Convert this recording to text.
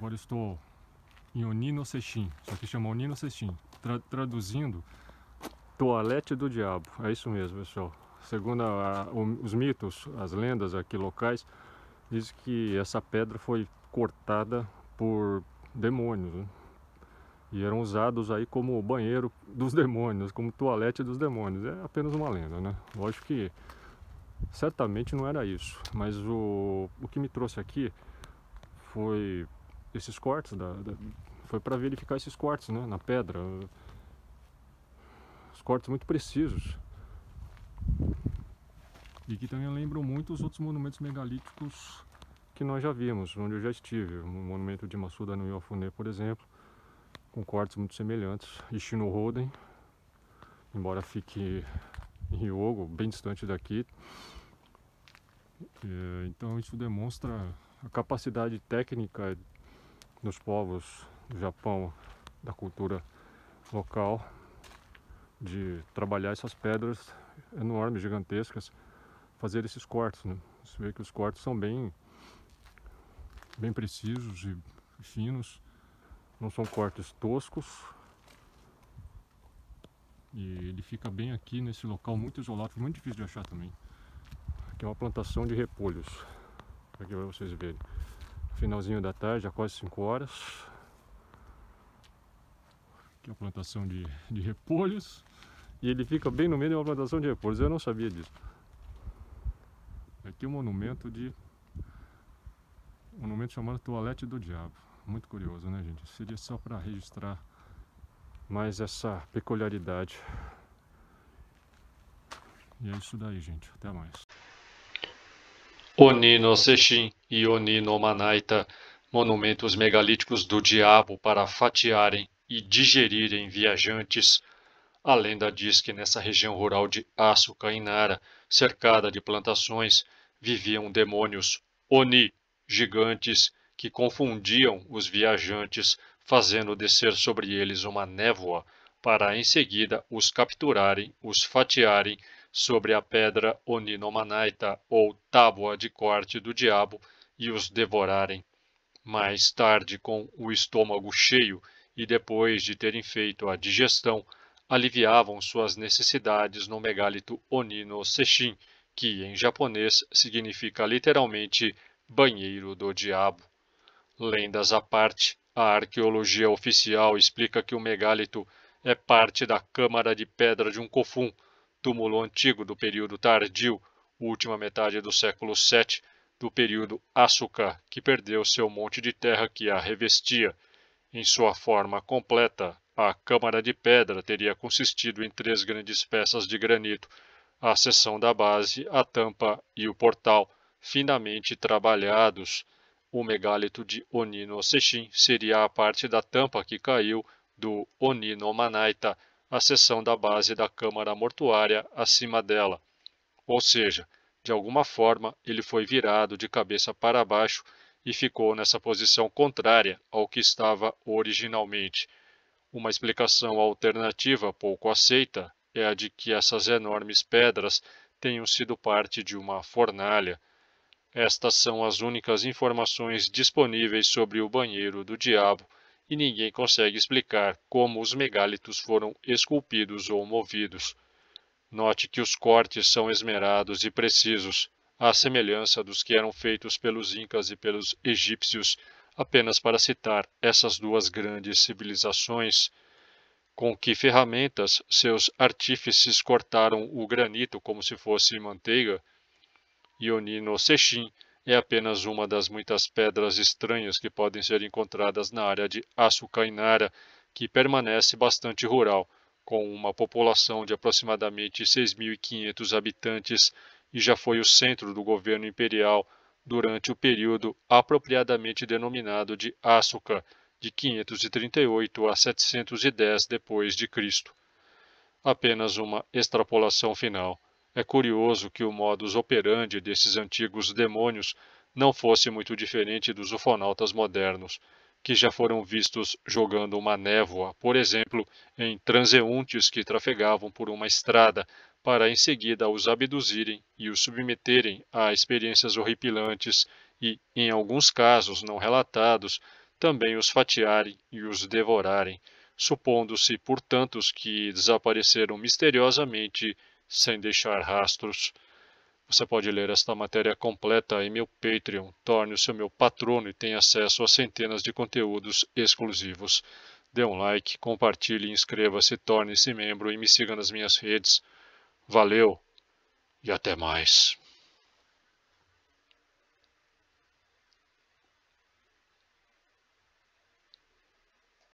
Agora estou em Oni no Sesshin, só que chama Oni no Sesshin. Traduzindo, toalete do diabo. É isso mesmo, pessoal. Segundo os mitos, as lendas aqui locais, diz que essa pedra foi cortada por demônios, né? E eram usados aí como banheiro dos demônios, como toalete dos demônios. É apenas uma lenda, né? Lógico que certamente não era isso, mas o que me trouxe aqui foi esses cortes, foi para verificar esses cortes, né, na pedra, os cortes muito precisos, e que também lembram muito os outros monumentos megalíticos que nós já vimos, onde eu já estive. O monumento de Masuda no Yofune, por exemplo, com cortes muito semelhantes, e Shino-Hoden, embora fique em Hyogo, bem distante daqui. Então isso demonstra a capacidade técnica dos povos do Japão, da cultura local, de trabalhar essas pedras enormes, gigantescas, fazer esses cortes, né? Você vê que os cortes são bem precisos e finos, não são cortes toscos, e ele fica bem aqui nesse local muito isolado, muito difícil de achar também. Aqui é uma plantação de repolhos, aqui para vocês verem. Finalzinho da tarde, já quase 5 horas. Aqui é a plantação de repolhos. E ele fica bem no meio de uma plantação de repolhos, eu não sabia disso. Aqui é um monumento chamado Toalete do Diabo. Muito curioso, né, gente? Seria só para registrar mais essa peculiaridade. E é isso daí, gente. Até mais. Oni no Sesshin e Oni no Manaita, monumentos megalíticos do diabo para fatiarem e digerirem viajantes. A lenda diz que nessa região rural de Asuka, em Nara, cercada de plantações, viviam demônios Oni, gigantes, que confundiam os viajantes, fazendo descer sobre eles uma névoa, para em seguida os capturarem, os fatiarem sobre a pedra Oni no Manaita, ou tábua de corte do diabo, e os devorarem. Mais tarde, com o estômago cheio e depois de terem feito a digestão, aliviavam suas necessidades no megálito Oni no Sesshin, que em japonês significa literalmente banheiro do diabo. Lendas à parte, a arqueologia oficial explica que o megálito é parte da câmara de pedra de um Kofun, túmulo antigo do período tardio, última metade do século VII, do período Asuka, que perdeu seu monte de terra que a revestia. Em sua forma completa, a câmara de pedra teria consistido em 3 grandes peças de granito, a seção da base, a tampa e o portal, finamente trabalhados. O megálito de Oni no Sesshin seria a parte da tampa que caiu do Oni no Manaita, a seção da base da câmara mortuária acima dela. Ou seja, de alguma forma ele foi virado de cabeça para baixo e ficou nessa posição contrária ao que estava originalmente. Uma explicação alternativa pouco aceita é a de que essas enormes pedras tenham sido parte de uma fornalha. Estas são as únicas informações disponíveis sobre o banheiro do diabo, e ninguém consegue explicar como os megálitos foram esculpidos ou movidos. Note que os cortes são esmerados e precisos, à semelhança dos que eram feitos pelos incas e pelos egípcios, apenas para citar essas duas grandes civilizações. Com que ferramentas seus artífices cortaram o granito como se fosse manteiga? Oni no Sesshin é apenas uma das muitas pedras estranhas que podem ser encontradas na área de Asuka, que permanece bastante rural, com uma população de aproximadamente 6.500 habitantes, e já foi o centro do governo imperial durante o período apropriadamente denominado de Asuka, de 538 a 710 depois de Cristo. Apenas uma extrapolação final. É curioso que o modus operandi desses antigos demônios não fosse muito diferente dos ufonautas modernos, que já foram vistos jogando uma névoa, por exemplo, em transeuntes que trafegavam por uma estrada, para em seguida os abduzirem e os submeterem a experiências horripilantes e, em alguns casos não relatados, também os fatiarem e os devorarem, supondo-se por tantos que desapareceram misteriosamente sem deixar rastros. Você pode ler esta matéria completa em meu Patreon. Torne-se meu patrono e tenha acesso a centenas de conteúdos exclusivos. Dê um like, compartilhe, inscreva-se, torne-se membro e me siga nas minhas redes. Valeu e até mais.